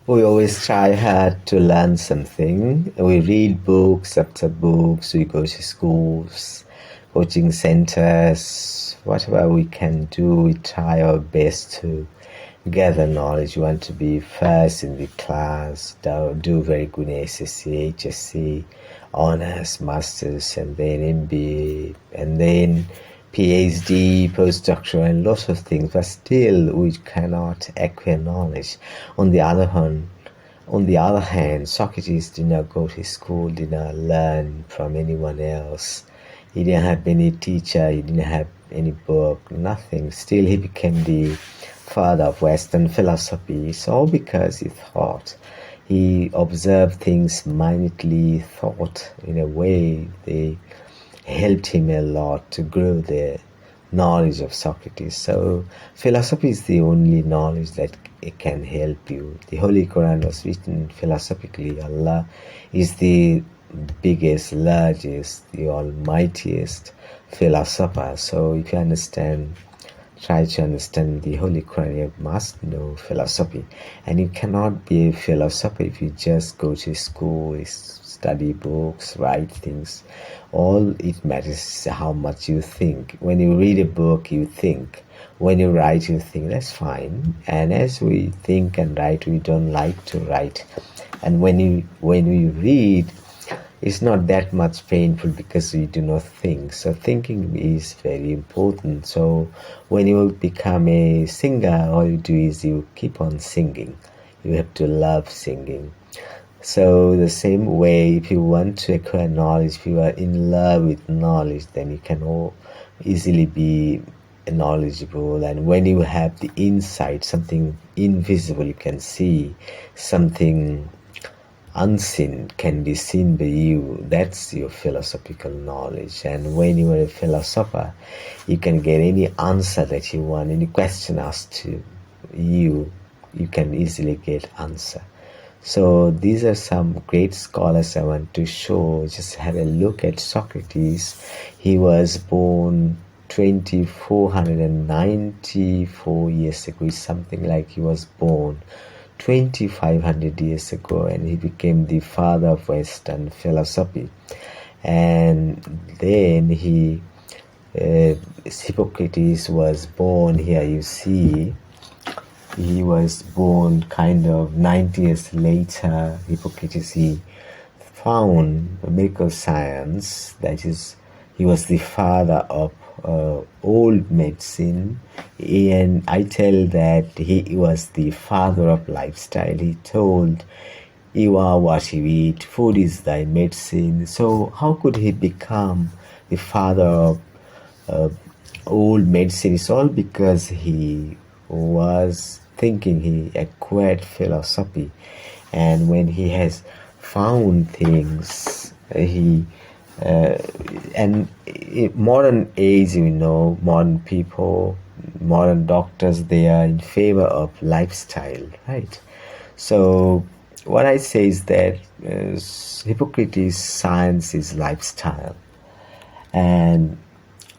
We always try hard to learn something. We read books after books, we go to schools, coaching centers, whatever we can do, we try our best to gather knowledge. We want to be first in the class, do very good in SSC, HSC, honors, masters, and then MBA, and then PhD, postdoctoral, and lots of things, but still we cannot acquire knowledge. On the other hand, Socrates did not go to school, did not learn from anyone else. He didn't have any teacher, he didn't have any book, nothing. Still, he became the father of Western philosophy. It's all because he thought. He observed things minutely, thought in a way they helped him a lot to grow the knowledge of Socrates. So philosophy is the only knowledge that it can help you. The Holy Quran was written philosophically. Allah is the biggest, largest, the almightiest philosopher. So if you try to understand the Holy Quran, you must know philosophy. And you cannot be a philosopher if you just go to school, study books, write things. All it matters is how much you think. When you read a book, you think. When you write, you think. That's fine. And as we think and write, we don't like to write. And when we read, it's not that much painful because we do not think. So thinking is very important. So when you become a singer, all you do is you keep on singing. You have to love singing. So the same way, if you want to acquire knowledge, if you are in love with knowledge, then you can easily be knowledgeable. And when you have the insight, something invisible you can see, something unseen can be seen by you, that's your philosophical knowledge. And when you are a philosopher, you can get any answer that you want, any question asked to you, you can easily get answer. So these are some great scholars I want to show. Just have a look at Socrates. He was born 2494 years ago. It's something like he was born 2500 years ago, and he became the father of Western philosophy. And then Hippocrates was born here. You see, he was born kind of 90 years later. Hippocrates, he found medical science. That is, he was the father of old medicine, and I tell that he was the father of lifestyle. He told, you are what you eat, food is thy medicine. So how could he become the father of old medicine? It's all because he was thinking, he acquired philosophy, and when he has found things, and in modern age, modern people, modern doctors, they are in favor of lifestyle, right? So what I say is that Hippocrates' science is lifestyle, and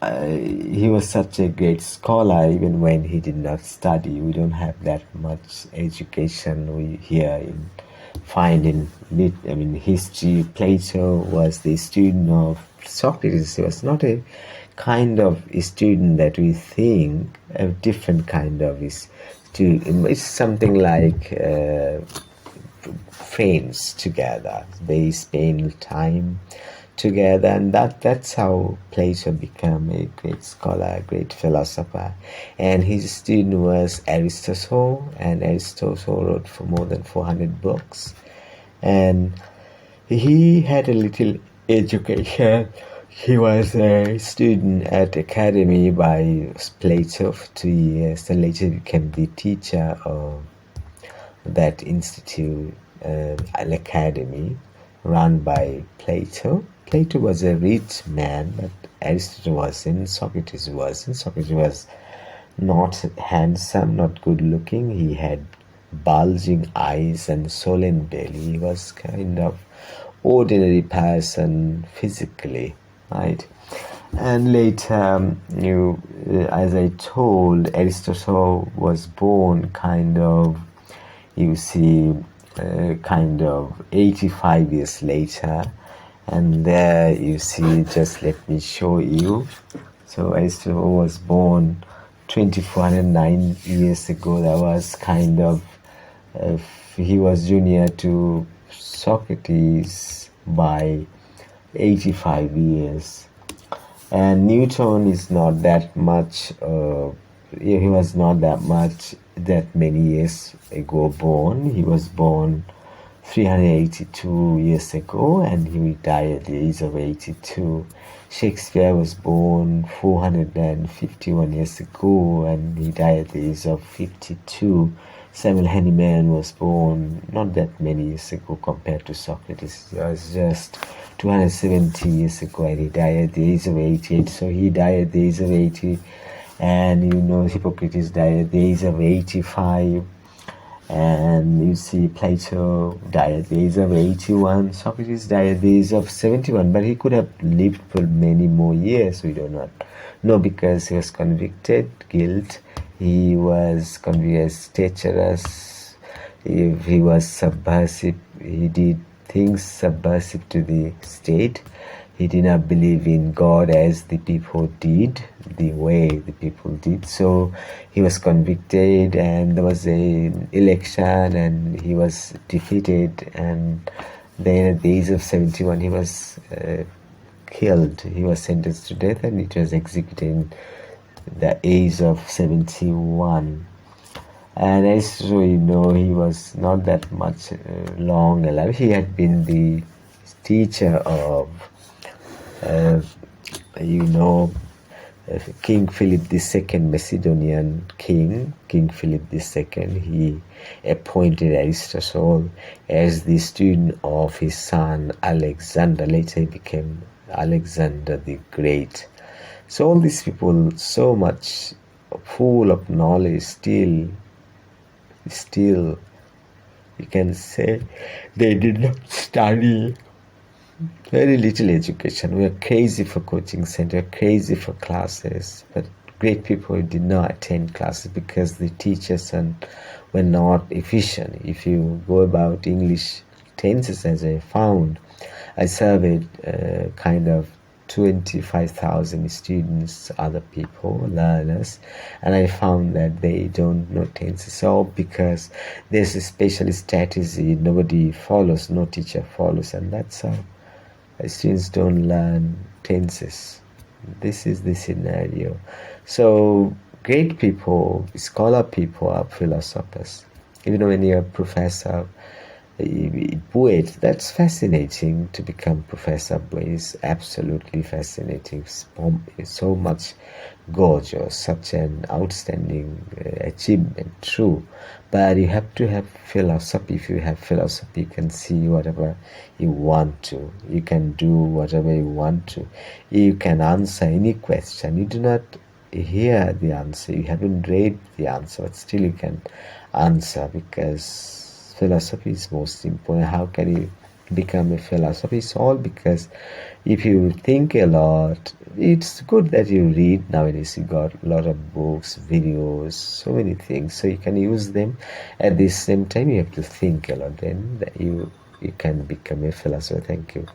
he was such a great scholar even when he did not study. We don't have that much education we find in history. Plato was the student of Socrates. He was not a kind of a student that we think, a different kind of student. It's something like friends together. They spend time together, and that's how Plato became a great scholar, a great philosopher. And his student was Aristotle, and Aristotle wrote for more than 400 books. And he had a little education. He was a student at academy by Plato for 2 years, and later became the teacher of that institute, an academy run by Plato. Plato was a rich man, but Aristotle wasn't. Socrates wasn't. Socrates was not handsome, not good looking. He had bulging eyes and swollen belly. He was kind of ordinary person physically, right? And later, as I told, Aristotle was born kind of, kind of 85 years later. And there you see, just let me show you. So Aristotle was born 2409 years ago. That was kind of, he was junior to Socrates by 85 years. And Newton is not that much, he was not that many years ago born. He was born 382 years ago and he died at the age of 82. Shakespeare was born 451 years ago and he died at the age of 52. Samuel Hahnemann was born not that many years ago compared to Socrates. It was just 270 years ago and he died at the age of 88. So he died at the age of 80, and Hippocrates died at the age of 85. And you see Plato died at the age of 81. Socrates died at the age of 71, but he could have lived for many more years. We do not know, because he was convicted, guilt. He was convicted as treacherous. He was subversive. He did things subversive to the state. He did not believe in God as the people did, the way the people did. So he was convicted, and there was an election, and he was defeated. And then at the age of 71, he was killed. He was sentenced to death, and it was executed at the age of 71. And as he was not that much long alive. He had been the teacher of King Philip II, Macedonian king, King Philip II. He appointed Aristotle as the student of his son Alexander. Later he became Alexander the Great. So all these people, so much full of knowledge, still you can say they did not study. Very little education. We are crazy for coaching center, crazy for classes, but great people did not attend classes because the teachers were not efficient. If you go about English tenses, as I found, I surveyed kind of 25,000 students, other people, learners, and I found that they don't know tenses. So because there's a special strategy nobody follows, no teacher follows, and that's how students don't learn tenses. This is the scenario. So great people, scholar people, are philosophers. Even when you're a professor, a poet, that's fascinating. To become professor is absolutely fascinating. So much gorgeous, such an outstanding achievement, true. But you have to have philosophy. If you have philosophy, you can see whatever you want to. You can do whatever you want to. You can answer any question. You do not hear the answer. You haven't read the answer, but still you can answer, because philosophy is most important. How can you become a philosopher? It's all because if you think a lot, it's good that you read. Nowadays you got a lot of books, videos, so many things, so you can use them. At the same time, you have to think a lot, then you can become a philosopher. Thank you.